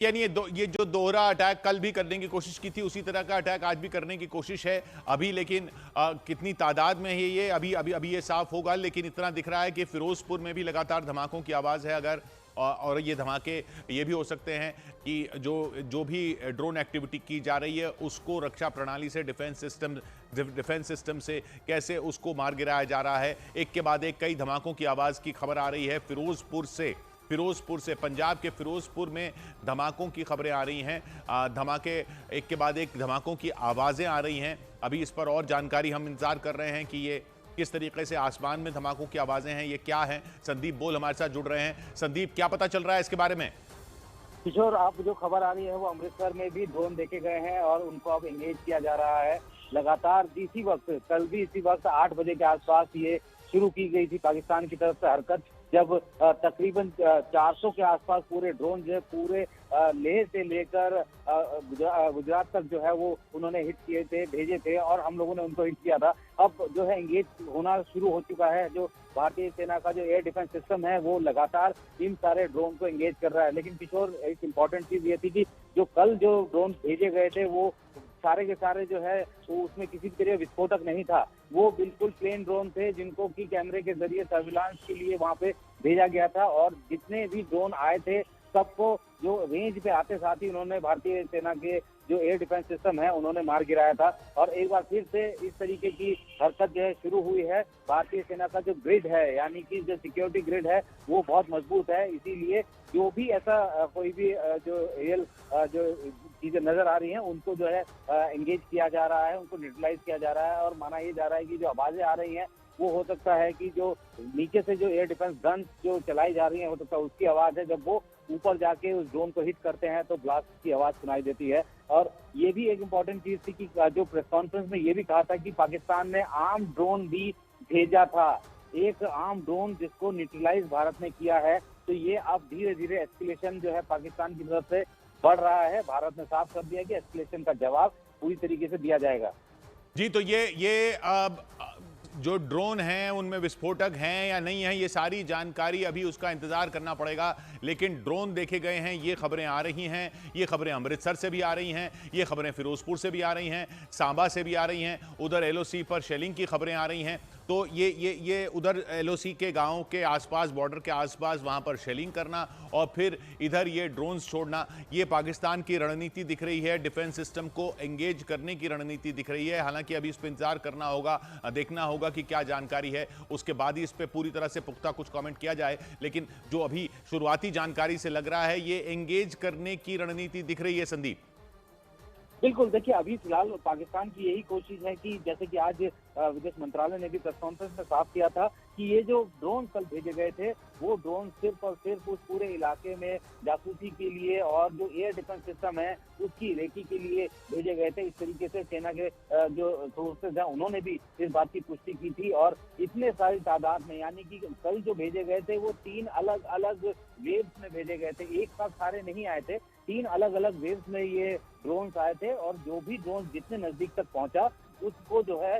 यानी ये जो दोहरा अटैक कल भी करने की कोशिश की थी, उसी तरह का अटैक आज भी करने की कोशिश है अभी। लेकिन कितनी तादाद में है ये अभी अभी अभी ये साफ होगा। लेकिन इतना दिख रहा है कि फिरोजपुर में भी लगातार धमाकों की आवाज़ है। अगर और ये धमाके ये भी हो सकते हैं कि जो भी ड्रोन एक्टिविटी की जा रही है उसको रक्षा प्रणाली से डिफेंस सिस्टम से कैसे उसको मार गिराया जा रहा है। एक के बाद एक कई धमाकों की आवाज़ की खबर आ रही है फिरोजपुर से पंजाब के फिरोजपुर में धमाकों की खबरें आ रही हैं। धमाके एक के बाद एक धमाकों की आवाज़ें आ रही हैं। अभी इस पर और जानकारी हम इंतजार कर रहे हैं कि ये किस तरीके से आसमान में धमाकों की आवाज़ें हैं, ये क्या है। संदीप बोल हमारे साथ जुड़ रहे हैं। संदीप, क्या पता चल रहा है इसके बारे में? किशोर, आप जो खबर आ रही है वो अमृतसर में भी ड्रोन देखे गए हैं और उनको अब एंगेज किया जा रहा है। लगातार इसी वक्त, कल भी इसी वक्त 8 बजे के आसपास ये शुरू की गई थी पाकिस्तान की तरफ से हरकत, जब तकरीबन 400 के आसपास पूरे ड्रोन जो है पूरे लेह से लेकर गुजरात तक जो है वो उन्होंने हिट किए थे, भेजे थे और हम लोगों ने उनको हिट किया था। अब जो है एंगेज होना शुरू हो चुका है। जो भारतीय सेना का जो एयर डिफेंस सिस्टम है वो लगातार इन सारे ड्रोन को एंगेज कर रहा है। लेकिन किशोर, एक इम्पॉर्टेंट चीज ये थी कि जो कल जो ड्रोन भेजे गए थे वो सारे के सारे जो है वो उसमें किसी तरह विस्फोटक नहीं था। वो बिल्कुल प्लेन ड्रोन थे जिनको की कैमरे के जरिए सर्विलांस के लिए वहां पे भेजा गया था। और जितने भी ड्रोन आए थे सबको जो रेंज पे आते साथ ही उन्होंने भारतीय सेना के जो एयर डिफेंस सिस्टम है उन्होंने मार गिराया था। और एक बार फिर से इस तरीके की हरकत जो है शुरू हुई है। भारतीय सेना का जो ग्रिड है, यानी कि जो सिक्योरिटी ग्रिड है वो बहुत मजबूत है। इसीलिए जो भी ऐसा कोई भी जो रियल जो चीजें नजर आ रही हैं उनको जो है एंगेज किया जा रहा है, उनको न्यूट्रलाइज किया जा रहा है। और माना ये जा रहा है कि जो आवाजें आ रही हैं वो हो सकता है कि जो नीचे से जो एयर डिफेंस गन जो चलाई जा रही है हो सकता है उसकी आवाज है। जब वो ऊपर जाके उस ड्रोन को हिट करते हैं तो ब्लास्ट की आवाज सुनाई देती है। और ये भी एक इम्पोर्टेंट चीज थी कि जो प्रेस कॉन्फ्रेंस में ये भी कहा था कि पाकिस्तान ने आर्म ड्रोन भी भेजा था, एक आर्म ड्रोन जिसको न्यूट्रलाइज भारत ने किया है। तो ये अब धीरे धीरे एस्केलेशन जो है पाकिस्तान की तरफ से बढ़ रहा है। भारत ने साफ कर दिया कि एस्केलेशन का जवाब पूरी तरीके से दिया जाएगा। जी, तो ये जो ड्रोन हैं उनमें विस्फोटक हैं या नहीं है, ये सारी जानकारी अभी उसका इंतजार करना पड़ेगा। लेकिन ड्रोन देखे गए हैं, ये खबरें आ रही हैं। ये खबरें अमृतसर से भी आ रही हैं, ये खबरें फिरोजपुर से भी आ रही हैं, सांबा से भी आ रही हैं। उधर एलओसी पर शेलिंग की खबरें आ रही हैं। तो ये उधर एलओसी के गांव के आसपास, बॉर्डर के आसपास वहां पर शेलिंग करना और फिर इधर ये ड्रोन्स छोड़ना, ये पाकिस्तान की रणनीति दिख रही है। डिफेंस सिस्टम को एंगेज करने की रणनीति दिख रही है। हालांकि अभी इस पर इंतजार करना होगा, देखना होगा कि क्या जानकारी है, उसके बाद ही इस पर पूरी तरह से पुख्ता कुछ कमेंट किया जाए। लेकिन जो अभी शुरुआती जानकारी से लग रहा है, ये एंगेज करने की रणनीति दिख रही है। संदीप, बिल्कुल, देखिए अभी फिलहाल पाकिस्तान की यही कोशिश है कि जैसे कि आज विदेश मंत्रालय ने भी प्रेस कॉन्फ्रेंस में साफ किया था कि ये जो ड्रोन कल भेजे गए थे वो ड्रोन सिर्फ और सिर्फ उस पूरे इलाके में जासूसी के लिए और जो एयर डिफेंस सिस्टम है उसकी रेकी के लिए भेजे गए थे। इस तरीके से सेना के जो सोर्सेज हैं उन्होंने भी इस बात की पुष्टि की थी। और इतने सारी तादाद में, यानी कि कल जो भेजे गए थे वो 3 अलग अलग वेव्स में भेजे गए थे, एक साथ सारे नहीं आए थे। 3 अलग अलग वेव्स में ये ड्रोन्स आए थे और जो भी ड्रोन जितने नजदीक तक पहुंचा उसको जो है